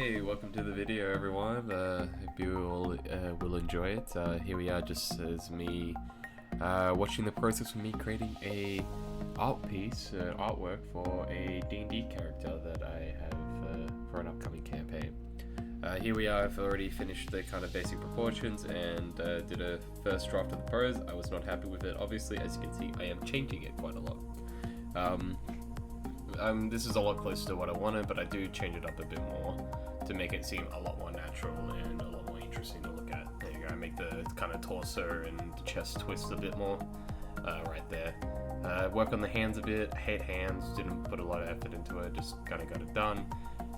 Hey, welcome to the video, everyone. Hope you all will enjoy it. Here we are, just as me watching the process of me creating a art piece, artwork for a D&D character that I have for an upcoming campaign. Here we are. I've already finished the kind of basic proportions and did a first draft of the pose. I was not happy with it. Obviously, as you can see, I am changing it quite a lot. This is a lot closer to what I wanted, but I do change it up a bit more to make it seem a lot more natural and a lot more interesting to look at. There you go, I make the kind of torso and the chest twist a bit more right there. Work on the hands a bit. I hate hands, didn't put a lot of effort into it, just kind of got it done.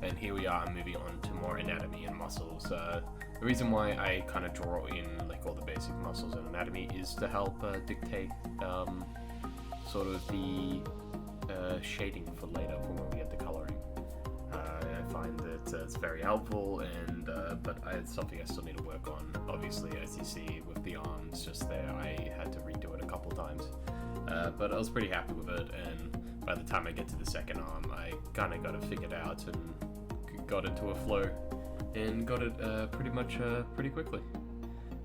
And here we are moving on to more anatomy and muscles. The reason why I kind of draw in like all the basic muscles and anatomy is to help dictate sort of the shading for later for when we get the coloring. I find that it's very helpful, and but it's something I still need to work on. Obviously, as you see with the arms just there, I had to redo it a couple times, but I was pretty happy with it, and by the time I get to the second arm, I kind of got it figured out and got into a flow and got it pretty much pretty quickly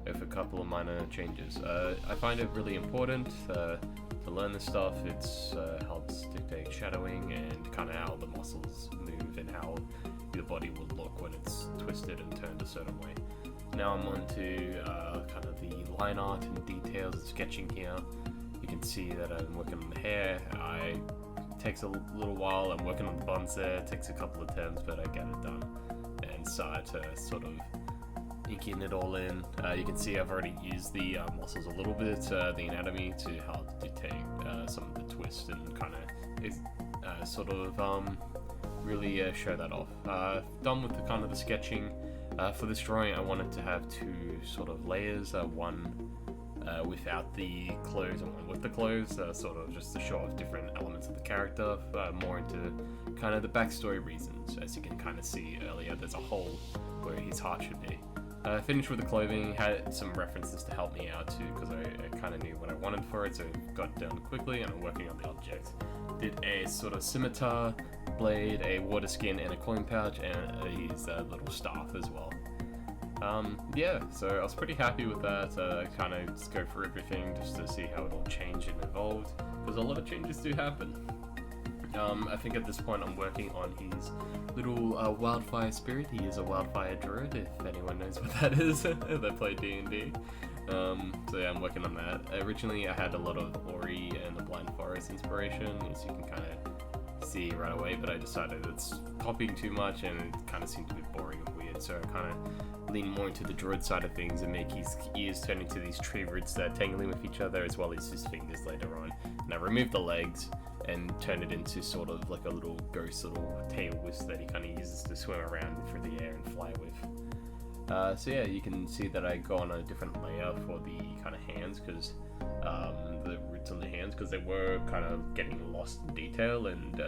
with a couple of minor changes. I find it really important to learn this stuff. It's helps dictate shadowing and kind of how the muscles move and how your body will look when it's twisted and turned a certain way. Now I'm on to kind of the line art and details and sketching here. You can see that I'm working on the hair. It takes a little while. I'm working on the buns there. It takes a couple of attempts, but I get it done and start to sort of inking it all in. You can see I've already used the muscles a little bit, the anatomy, to help dictate some of the twist and kind of sort of really show that off. Done with the kind of the sketching. For this drawing, I wanted to have two sort of layers, one without the clothes and one with the clothes, sort of just to show off different elements of the character, more into kind of the backstory reasons. As you can kind of see earlier, there's a hole where his heart should be. Finished with the clothing, had some references to help me out too, because I kind of knew what I wanted for it, so it got done quickly, and I'm working on the objects. Did a sort of scimitar, blade, a water skin, and a coin pouch, and his little staff as well. Yeah, so I was pretty happy with that. I kind of just go for everything just to see how it all changed and evolved, because a lot of changes do happen. I think at this point I'm working on his little wildfire spirit. He is a wildfire druid, if anyone knows what that is. They play D&D. So yeah, I'm working on that. Originally I had a lot of Ori and the Blind Forest inspiration, as you can kind of see right away, but I decided it's copying too much and it kind of seemed a bit boring and weird, so I kind of lean more into the druid side of things and make his ears turn into these tree roots that are tangling with each other, as well as his fingers later on. And I removed the legs and turn it into sort of like a little ghost, little tail whisk that he kind of uses to swim around through the air and fly with. So yeah, you can see that I go on a different layer for the kind of hands, because the roots on the hands, because they were kind of getting lost in detail and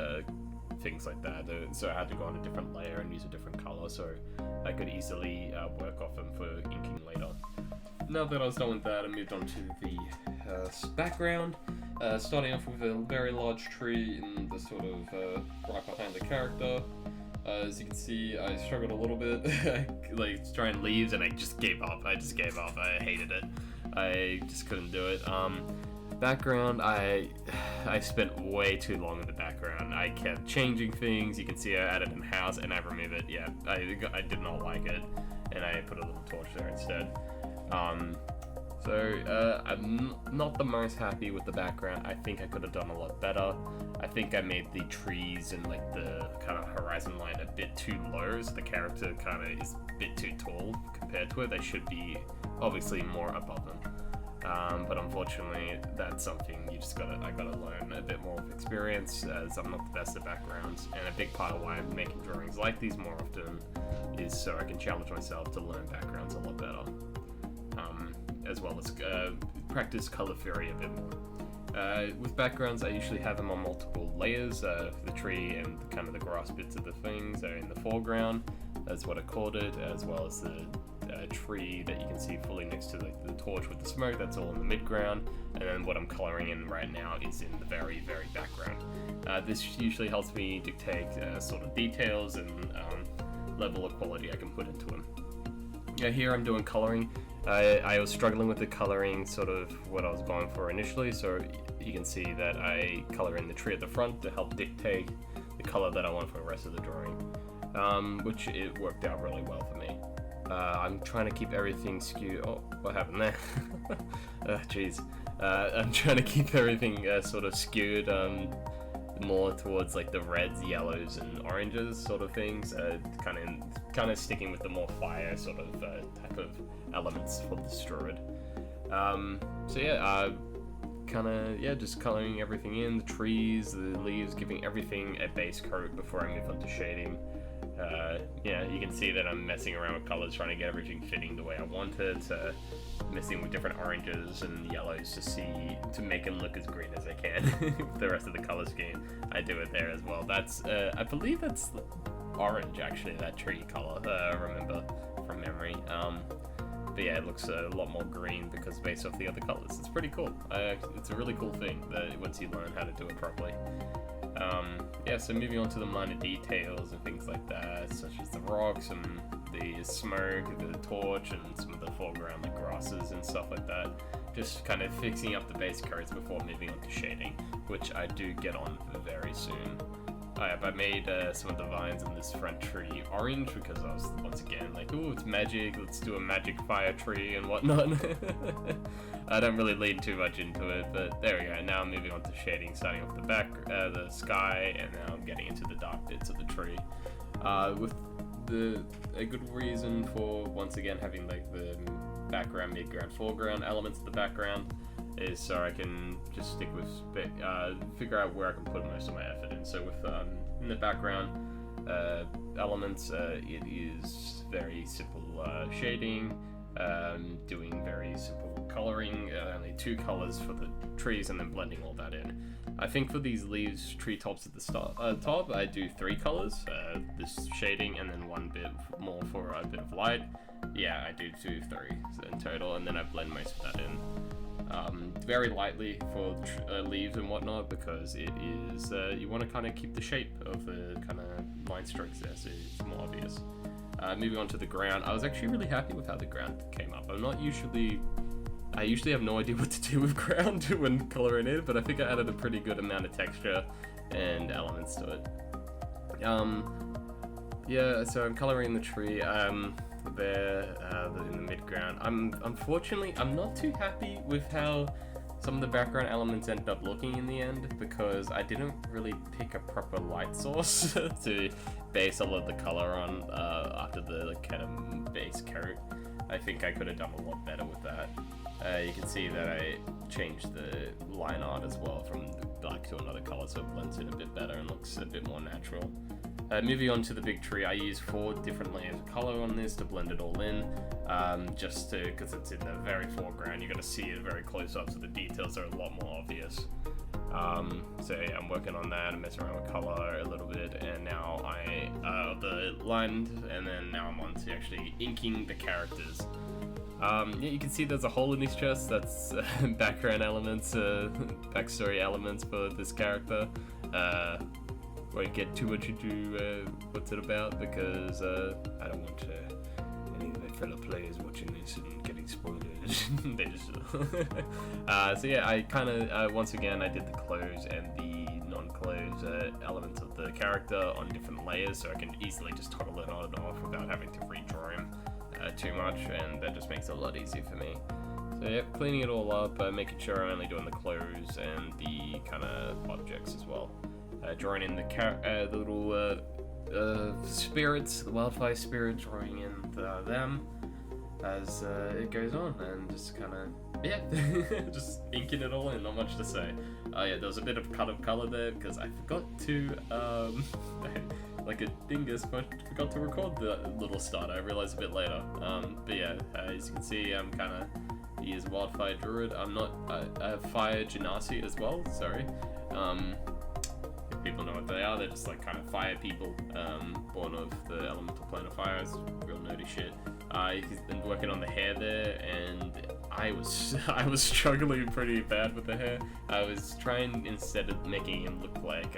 things like that. So I had to go on a different layer and use a different color, so I could easily work off them for inking later. Now that I was done with that, I moved on to the background. Starting off with a very large tree in the sort of right behind the character. As you can see, I struggled a little bit, like trying leaves, and I just gave up. I hated it. I just couldn't do it. Background, I spent way too long in the background. I kept changing things. You can see I added a house and I removed it. Yeah, I did not like it, and I put a little torch there instead. So I'm not the most happy with the background. I think I could have done a lot better. I think I made the trees and like the kind of horizon line a bit too low, so the character kind of is a bit too tall compared to it. They should be obviously more above them. But unfortunately, that's something I gotta learn a bit more of experience, as I'm not the best at backgrounds, and a big part of why I'm making drawings like these more often is so I can challenge myself to learn backgrounds a lot better. As well as practice color theory a bit more. With backgrounds, I usually have them on multiple layers. The tree and kind of the grass bits of the things are in the foreground, that's what I called it, as well as the tree that you can see fully next to the torch with the smoke, that's all in the midground, and then what I'm coloring in right now is in the very, very background. This usually helps me dictate sort of details and level of quality I can put into him. Yeah, here I'm doing coloring. I was struggling with the coloring, sort of what I was going for initially, so you can see that I color in the tree at the front to help dictate the color that I want for the rest of the drawing, which it worked out really well for me. I'm trying to keep everything skewed. Oh, what happened there? Jeez. I'm trying to keep everything sort of skewed more towards like the reds, yellows, and oranges sort of things. Kind of sticking with the more fire sort of type of elements for this druid. So yeah, just coloring everything in, the trees, the leaves, giving everything a base coat before I move on to shading. You can see that I'm messing around with colors, trying to get everything fitting the way I want it, messing with different oranges and yellows to make them look as green as I can with the rest of the color scheme. I do it there as well. That's, I believe that's orange actually, that tree color, I remember from memory. But yeah, it looks a lot more green because based off the other colors. It's pretty cool. It's a really cool thing that once you learn how to do it properly. So moving on to the minor details and things like that, such as the rocks and the smoke, the torch, and some of the foreground like grasses and stuff like that. Just kind of fixing up the base coats before moving on to shading, which I do get on very soon. I made some of the vines in this front tree orange because I was once again like, ooh, it's magic, let's do a magic fire tree and whatnot. I don't really lean too much into it, but there we go. Now I'm moving on to shading, starting off the back, the sky, and now I'm getting into the dark bits of the tree. With a good reason for once again having like the background, midground, foreground elements of the background is so I can just stick with figure out where I can put most of my effort in. So with in the background elements, it is very simple shading, doing very simple coloring, only 2 colors for the trees, and then blending all that in. I think for these leaves, tree tops at the top, I do 3 colors, this shading, and then 1 bit more for a bit of light. Yeah, I do 3 in total, and then I blend most of that in. Very lightly for leaves and whatnot, because it is you want to kind of keep the shape of the kind of line strokes there, so it's more obvious. Moving on to the ground, I was actually really happy with how the ground came up. I usually have no idea what to do with ground when coloring it, but I think I added a pretty good amount of texture and elements to it. So I'm coloring the tree. There in the midground. Unfortunately, I'm not too happy with how some of the background elements ended up looking in the end, because I didn't really pick a proper light source to base a lot of the color on after the kind of base coat. I think I could have done a lot better with that. You can see that I changed the line art as well from black to another color, so it blends in a bit better and looks a bit more natural. Moving on to the big tree, I use 4 different layers of color on this to blend it all in, because it's in the very foreground. You're going to see it very close up, so the details are a lot more obvious. I'm working on that and messing around with color a little bit, and now the line, and then now I'm on to actually inking the characters. You can see there's a hole in his chest. That's background elements, backstory elements for this character. Won't get too much into what's it about, because I don't want any of my fellow players watching this and getting spoiled. They just I kind of once again I did the clothes and the non-clothes elements of the character on different layers, so I can easily just toggle it on and off without having to redraw him too much, and that just makes it a lot easier for me. So yeah, cleaning it all up, making sure I'm only doing the clothes and the kind of objects as well. Drawing in the little spirits, the wildfire spirit, drawing in them as it goes on, and just kind of, just inking it all in, not much to say. There was a bit of cut of color there, because I forgot to, like a dingus, but forgot to record the little start. I realized a bit later. As you can see, I'm kind of, he is wildfire druid. I'm not, I have fire genasi as well, sorry. People know what they are. They're just like kind of fire people, born of the elemental plane of fire. It's real nerdy shit. He's been working on the hair there, and I was struggling pretty bad with the hair. I was trying, instead of making him look like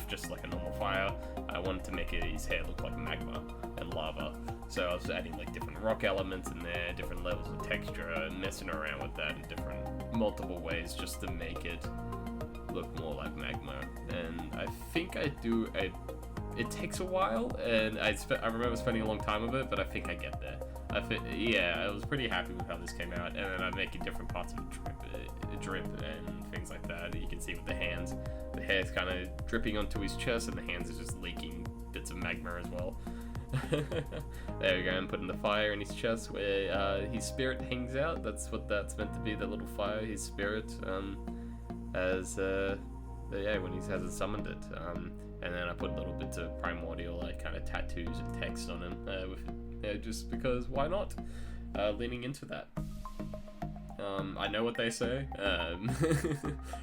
just like a normal fire, I wanted to make his hair look like magma and and lava. So I was adding like different rock elements in there, different levels of texture, and messing around with that in different multiple ways just to make it look more like magma. And I think it takes a while, and I remember spending a long time with it, but I think I get there. I was pretty happy with how this came out, and then I'm making different parts of drip and things like that. You can see with the hands, the hair's kind of dripping onto his chest, and the hands are just leaking bits of magma as well. There we go. I'm putting the fire in his chest where his spirit hangs out. That's what that's meant to be, the little fire, his spirit, when he hasn't summoned it. And then I put little bits of primordial, like kind of tattoos and text on him, just because why not? Leaning into that. I know what they say.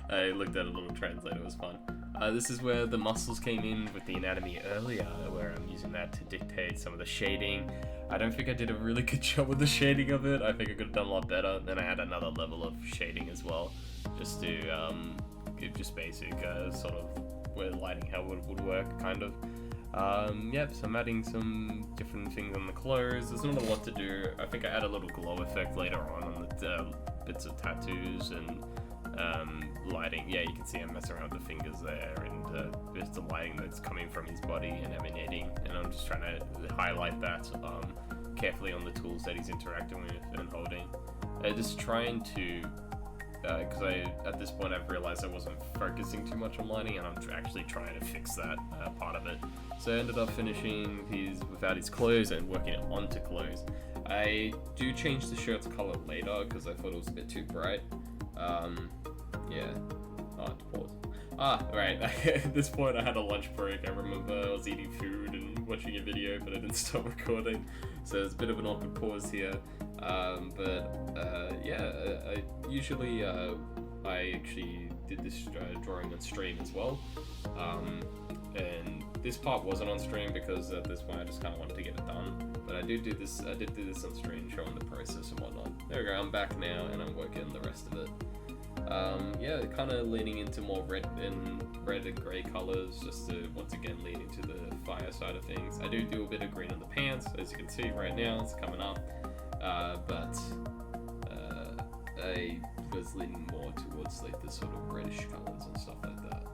I looked at a little translator, it was fun. This is where the muscles came in with the anatomy earlier, where I'm using that to dictate some of the shading. I don't think I did a really good job with the shading of it. I think I could have done a lot better. Then I had another level of shading as well, just to give just basic sort of where lighting how it would work, kind of. So I'm adding some different things on the clothes. There's not a lot to do. I think I add a little glow effect later on the bits of tattoos and lighting. Yeah, you can see I'm messing around with the fingers there, and just the lighting that's coming from his body and emanating, and I'm just trying to highlight that carefully on the tools that he's interacting with and holding. Just trying to, because at this point I've realized I wasn't focusing too much on lighting, and I'm actually trying to fix that part of it. So I ended up finishing without his clothes and working it onto clothes. I do change the shirt's color later because I thought it was a bit too bright. Right. At this point I had a lunch break. I remember I was eating food and watching a video, but I didn't stop recording. So it's a bit of an awkward pause here. I usually I actually did this drawing on stream as well. And this part wasn't on stream because at this point I just kind of wanted to get it done. But I did do this on stream, showing the process and whatnot. There we go, I'm back now and I'm working on the rest of it. Kind of leaning into more red and grey colors, just to once again lean into the fire side of things. I do a bit of green on the pants, as you can see right now, it's coming up. But I was leaning more towards like the sort of reddish colors and stuff like that.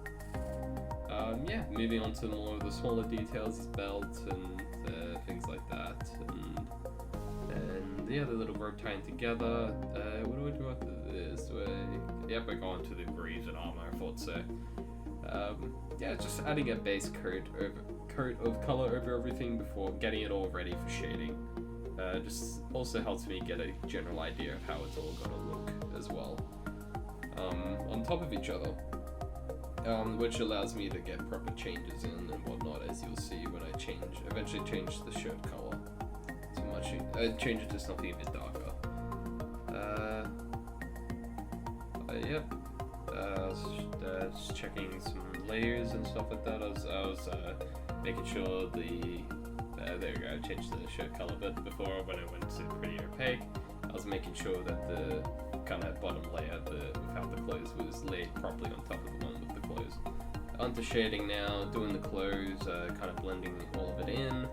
Moving on to more of the smaller details, his belt and things like that, and the little rope tying together. What do I do after this? I go on to the greaves and armor, I thought so. Just adding a base coat of color over everything before getting it all ready for shading. Just also helps me get a general idea of how it's all gonna look as well. On top of each other. Which allows me to get proper changes in and whatnot, as you'll see when I eventually change the shirt color to much. I change it to something a bit darker. Just checking some layers and stuff like that. I was making sure there we go. I changed the shirt color, but before when I went to pretty opaque, I was making sure that the kind of bottom layer without the clothes was laid properly on top of the one with the clothes. Onto shading now, doing the clothes, kind of blending all of it in,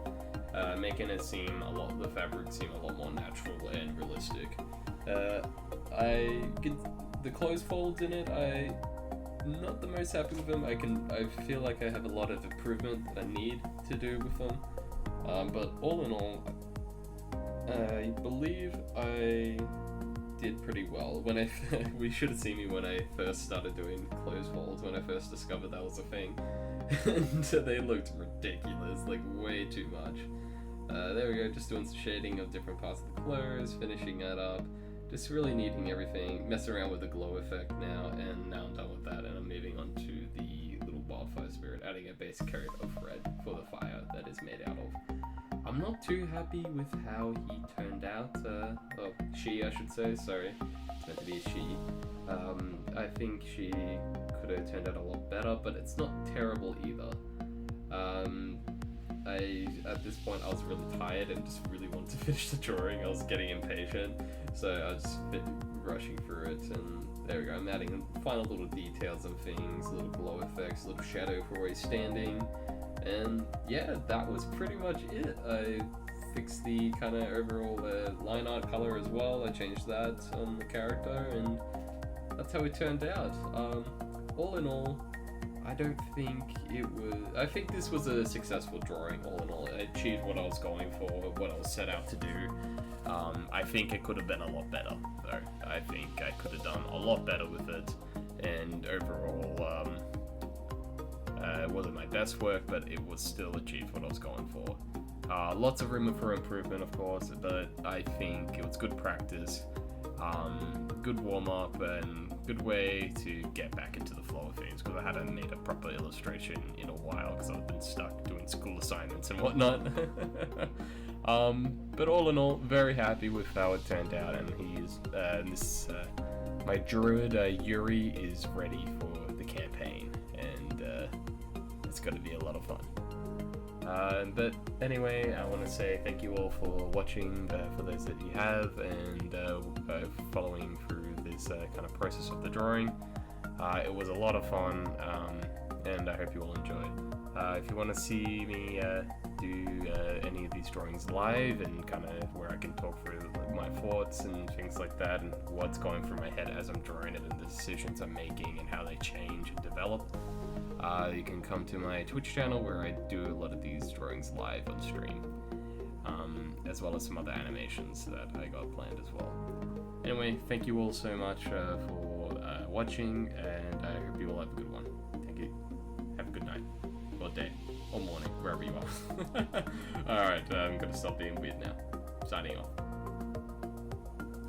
making it the fabric seem a lot more natural and realistic. The clothes folds in it, I'm not the most happy with them. I feel like I have a lot of improvement that I need to do with them. But all in all, I believe I did pretty well. We should have seen me when I first started doing clothes folds, when I first discovered that was a thing. And they looked ridiculous, like way too much. There we go, just doing some shading of different parts of the clothes, finishing that up, just really neating everything, messing around with the glow effect now, and now I'm done with that, and I'm moving on to the little wildfire spirit, adding a base coat of red for the fire that is made out of. I'm not too happy with how he turned out, she I should say, sorry, it's meant to be a she. I think she could have turned out a lot better, but it's not terrible either. At this point I was really tired and just really wanted to finish the drawing. I was getting impatient, so I was just rushing through it, and there we go, I'm adding final little details and things, little glow effects, little shadow for where he's standing. And yeah, that was pretty much it. I fixed the kind of overall line art color as well. I changed that on the character, and that's how it turned out. All in all, I don't think it was... I think this was a successful drawing, all in all. I achieved what I was going for, what I was set out to do. I think it could have been a lot better, though. I think I could have done a lot better with it, and overall, it wasn't my best work, but it was still achieved what I was going for. Lots of room for improvement, of course, but I think it was good practice, good warm-up, and good way to get back into the flow of things, because I hadn't made a proper illustration in a while, because I've been stuck doing school assignments and whatnot. But all in all, very happy with how it turned out, and my druid, Yuri, is ready for the campaign, and it's going to be a lot of fun. But anyway, I want to say thank you all for watching, for those that you have, and following through this kind of process of the drawing. It was a lot of fun, and I hope you all enjoyed. If you want to see me do any of these drawings live, and kind of where I can talk through my thoughts and things like that, and what's going through my head as I'm drawing it, and the decisions I'm making, and how they change and develop, you can come to my Twitch channel, where I do a lot of these drawings live on stream, as well as some other animations that I got planned as well. Anyway, thank you all so much for watching, and I hope you all have a good one. Thank you. Have a good night, or day, or morning, wherever you are. Alright, I'm gonna stop being weird now. Signing off.